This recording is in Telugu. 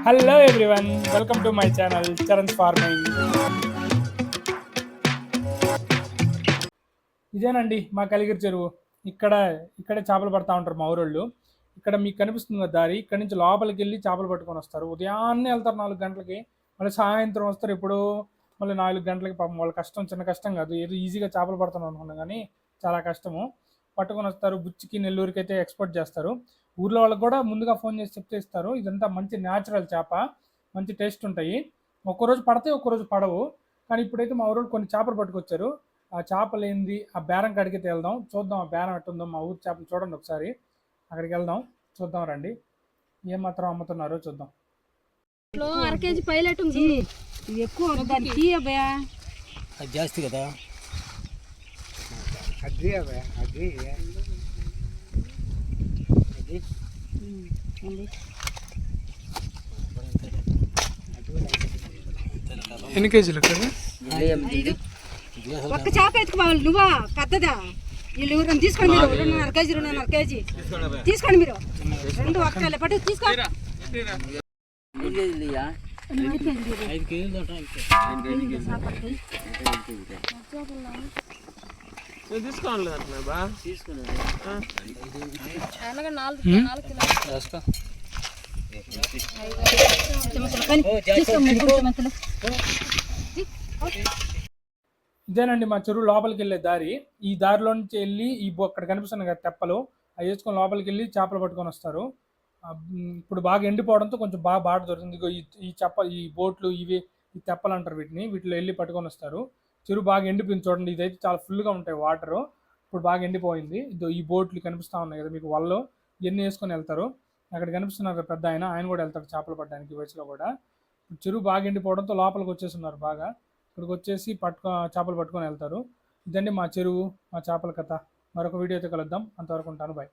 Hello everyone, welcome to my channel Charan farming. ఇదేనండి మా కలిగిరి చెరువు. ఇక్కడే చేపలు పడతా ఉంటారు మా ఊరోళ్ళు. ఇక్కడ మీకు కనిపిస్తుంది కదా దారి, ఇక్కడ నుంచి లోపలికి వెళ్ళి చేపలు పట్టుకొని వస్తారు. ఉదయాన్నే వెళ్తారు 4 గంటలకి, మళ్ళీ సాయంత్రం వస్తారు ఎప్పుడో మళ్ళీ 4 గంటలకి. పాపం వాళ్ళ కష్టం చిన్న కష్టం కాదు, ఏదో ఈజీగా చేపలు పడుతున్నాం అనుకున్నాం కానీ చాలా కష్టము. పట్టుకొని వస్తారు, బుచ్చికి నెల్లూరుకి అయితే ఎక్స్పోర్ట్ చేస్తారు. ఊర్లో వాళ్ళకి కూడా ముందుగా ఫోన్ చేసి చెప్తే ఇస్తారు. ఇదంతా మంచి న్యాచురల్ చేప, మంచి టేస్ట్ ఉంటాయి. ఒక్కరోజు పడతాయి, ఒక్కరోజు పడవు. కానీ ఇప్పుడైతే మా ఊరు కొన్ని చేపలు పట్టుకొచ్చారు. ఆ చేపలు ఏంది, ఆ బేరం కాడికి వెళ్దాం, చూద్దాం ఆ బేరం ఎట్టుందో. మా ఊరు చేపలు చూడండి ఒకసారి, అక్కడికి వెళ్దాం, చూద్దాం రండి. ఏం మాత్రం అమ్ముతున్నారో చూద్దాం. అర కేజీ పైలట్ ఉంది, ఎక్కువ జాస్తి కదా. ఎన్ని కేజీలు? ఒక్క చేప ఎత్తుకోవాలి నువ్వా పెద్దదా? వీళ్ళు ఎవరైనా తీసుకోండి, మీరు 2.5 కేజీ తీసుకోండి. మీరు 2 ఒక్క పట్టు తీసుకో. ఇదేనండి మా చెరువు లోపలికి వెళ్ళే దారి. ఈ దారిలో నుంచి వెళ్ళి అక్కడ కనిపిస్తున్నాయి కదా తెప్పలు, అవి వేసుకొని లోపలికి వెళ్ళి చేపలు పట్టుకొని వస్తారు. ఇప్పుడు బాగా ఎండిపోవడంతో కొంచెం బాగా బాట దొరుకుతుంది. ఈ బోట్లు ఈ తెప్పలు అంటారు వీటిలో వెళ్ళి పట్టుకొని వస్తారు. చెరువు బాగా ఎండిపోయింది చూడండి. ఇదైతే చాలా ఫుల్గా ఉంటాయి వాటరు. ఇప్పుడు బాగా ఎండిపోయింది. ఈ బోట్లు కనిపిస్తూ ఉన్నాయి కదా మీకు, వాళ్ళు ఇవన్నీ వేసుకొని వెళ్తారు. అక్కడ కనిపిస్తున్నారు పెద్ద ఆయన కూడా వెళ్తాడు చేపలు పట్టడానికి వయసులో కూడా. చెరువు బాగా ఎండిపోవడంతో లోపలికి వచ్చేస్తున్నారు బాగా. ఇక్కడికి వచ్చేసి చేపలు పట్టుకొని వెళ్తారు. ఇదండి మా చెరువు, మా చేపల కథ. మరొక వీడియోతో కలుద్దాం, అంతవరకు ఉంటాను, బాయ్.